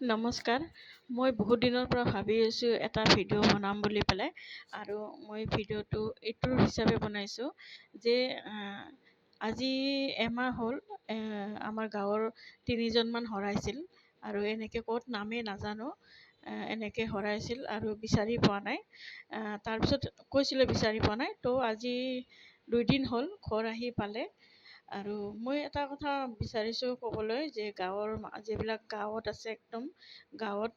নমস্কাৰ। মই বহুত দিনৰ পৰা ভাবি আছোঁ এটা ভিডিঅ' বনাম বুলি পেলাই, আৰু মই ভিডিঅ'টো এইটোৰ হিচাপে বনাইছোঁ যে আজি এমাহ হ'ল আমাৰ গাঁৱৰ 3জনমান হেৰাইছিল, আৰু এনেকৈ ক'ত নামে নাজানো, এনেকৈ হেৰাইছিল আৰু বিচাৰি পোৱা নাই। তাৰপিছত কৈছিলে বিচাৰি পোৱা নাই, তো আজি 2 দিন হ'ল ঘৰ আহি পালে। আৰু মই এটা কথা বিচাৰিছোঁ ক'বলৈ যে যিবিলাক গাঁৱত আছে, একদম গাঁৱত,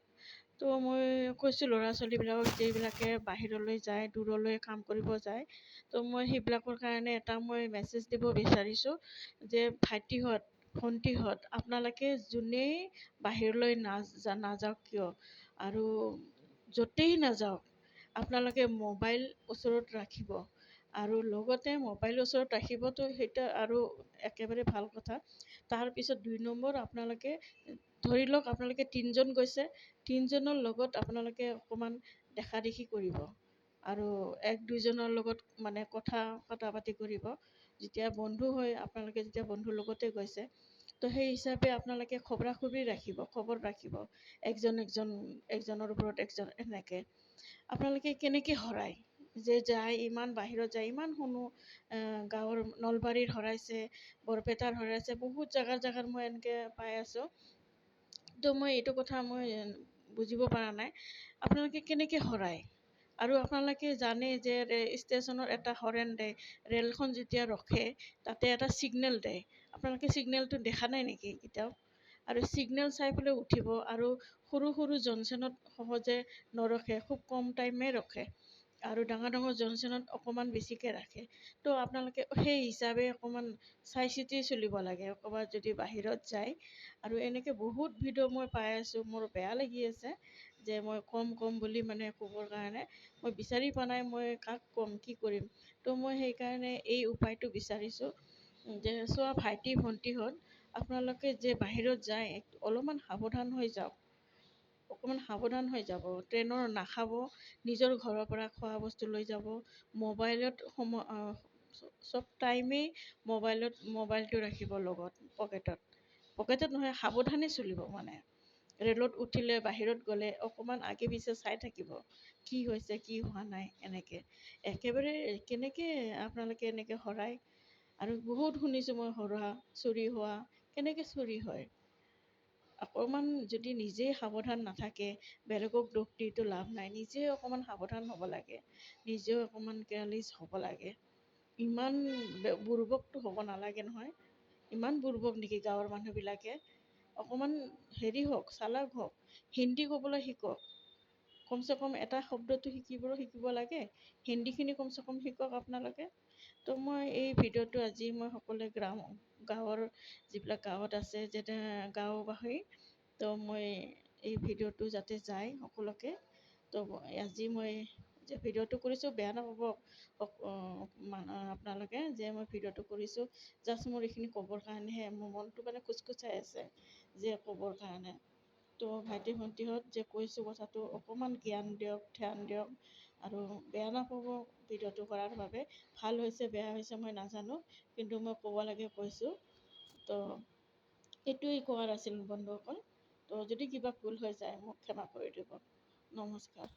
তো মই কৈছোঁ ল'ৰা ছোৱালীবিলাকক যিবিলাকে বাহিৰলৈ যায়, দূৰলৈ কাম কৰিব যায়, তো মই সেইবিলাকৰ কাৰণে এটা মই মেছেজ দিব বিচাৰিছোঁ যে ভাইটিহঁত, ভণ্টিহঁত, আপোনালোকে যোনেই বাহিৰলৈ নাযাওক কিয়, আৰু য'তেই নাযাওক, আপোনালোকে মোবাইল ওচৰত ৰাখিব। আৰু লগতে মোবাইল ওচৰত ৰাখিবতো সেইটো আৰু একেবাৰে ভাল কথা। তাৰপিছত 2 নম্বৰ, আপোনালোকে ধৰি লওক আপোনালোকে 3জন গৈছে, 3জনৰ লগত আপোনালোকে অকণমান দেখা দেখি কৰিব, আৰু 1-2জনৰ লগত মানে কথা পাতি কৰিব। যেতিয়া বন্ধু হয়, আপোনালোকে যেতিয়া বন্ধুৰ লগতে গৈছে, তো সেই হিচাপে আপোনালোকে খবৰ ৰাখিব, একজনৰ ওপৰত একজন এনেকৈ। আপোনালোকে কেনেকৈ হেৰায়, যে যায় ইমান বাহিৰত যায়, ইমান শুনো গাঁৱৰ নলবাৰীৰ হেৰাইছে, বৰপেটাৰ হেৰাইছে, বহুত জাগাৰ মই এনেকৈ পাই আছোঁ। তো মই এইটো কথা মই বুজিব পৰা নাই, আপোনালোকে কেনেকৈ হেৰায়। আৰু আপোনালোকে জানে যে ষ্টেচনত এটা হৰ্ণ দিয়ে, ৰেলখন যেতিয়া ৰখে তাতে এটা ছিগনেল দিয়ে, আপোনালোকে ছিগনেলটো দেখা নাই নেকি কেতিয়াও? আৰু ছিগনেল চাই পেলাই উঠিব, আৰু সৰু সৰু জংচনত সহজে নৰখে, খুব কম টাইমে ৰখে, আৰু ডাঙৰ জংচনত অকণমান বেছিকৈ ৰাখে। তো আপোনালোকে সেই হিচাপে অকণমান চাই চিতি চলিব লাগে ক'ৰবাত যদি বাহিৰত যায়। আৰু এনেকৈ বহুত ভিডিঅ' মই পাই আছোঁ, মোৰ বেয়া লাগি আছে যে মই ক'ম বুলি মানে ক'বৰ কাৰণে মই বিচাৰি পোৱা নাই, মই কাক ক'ম, কি কৰিম। তো মই সেইকাৰণে এই উপায়টো বিচাৰিছোঁ যে চোৱা ভাইটি ভণ্টিহঁত, আপোনালোকে যে বাহিৰত যায় অলপমান সাৱধান হৈ যাওক, অকণমান সাৱধান হৈ যাব। ট্ৰেইনৰ নাখাব, নিজৰ ঘৰৰ পৰা খোৱা বস্তু লৈ যাব, মোবাইলত চব টাইমেই মোবাইলটো ৰাখিব লগত, পকেটত নহয়, সাৱধানে চলিব মানে। ৰেলত উঠিলে, বাহিৰত গ'লে অকণমান আগে পিছে চাই থাকিব, কি হৈছে কি হোৱা নাই এনেকৈ। একেবাৰে কেনেকৈ আপোনালোকে এনেকৈ হেৰায়। আৰু বহুত শুনিছোঁ মই চুৰি হোৱা, কেনেকৈ চুৰি হয়। অকণমান যদি নিজেই সাৱধান নাথাকে, বেলেগক দোষ দিতো লাভ নাই, নিজে অকণমান সাৱধান হ'ব লাগে, নিজেও অকণমান কেয়াৰলেছ হ'ব লাগে। ইমান বুৰ্বকটো হ'ব নালাগে নহয়, ইমান বুৰ্বক নেকি গাঁৱৰ মানুহবিলাকে। অকণমান হওক, চালাক হওক, হিন্দী ক'বলৈ শিকক, কমচে কম এটা শব্দটো শিকিব লাগে, হিন্দীখিনি কমচে কম শিকক আপোনালোকে। তো মই এই ভিডিঅ'টো আজি মই সকলোৱে গাঁৱৰ যিবিলাক গাঁৱত আছে, যেনে গাঁওবাসী, তো মই এই ভিডিঅ'টো যাতে যায় সকলোকে। তো আজি মই যে ভিডিঅ'টো কৰিছোঁ, বেয়া নাপাব আপোনালোকে যে মই ভিডিঅ'টো কৰিছোঁ। জাষ্ট মোৰ এইখিনি ক'বৰ কাৰণেহে, মোৰ মনটো মানে খুচখুচাই আছে যে ক'বৰ কাৰণে। তো ভাইটি ভণ্টিহঁত যে কৈছোঁ কথাটো, অকণমান জ্ঞান দিয়ক, ধ্যান দিয়ক, আৰু বেয়া নাপাব ভিডিঅ'টো কৰাৰ বাবে। ভাল হৈছে বেয়া হৈছে মই নাজানো, কিন্তু মই ক'ব লাগে কৈছোঁ। তো এইটোৱেই কোৱাৰ আছিল বন্ধুসকল। তো যদি কিবা ভুল হৈ যায় মোক ক্ষমা কৰি দিব। নমস্কাৰ।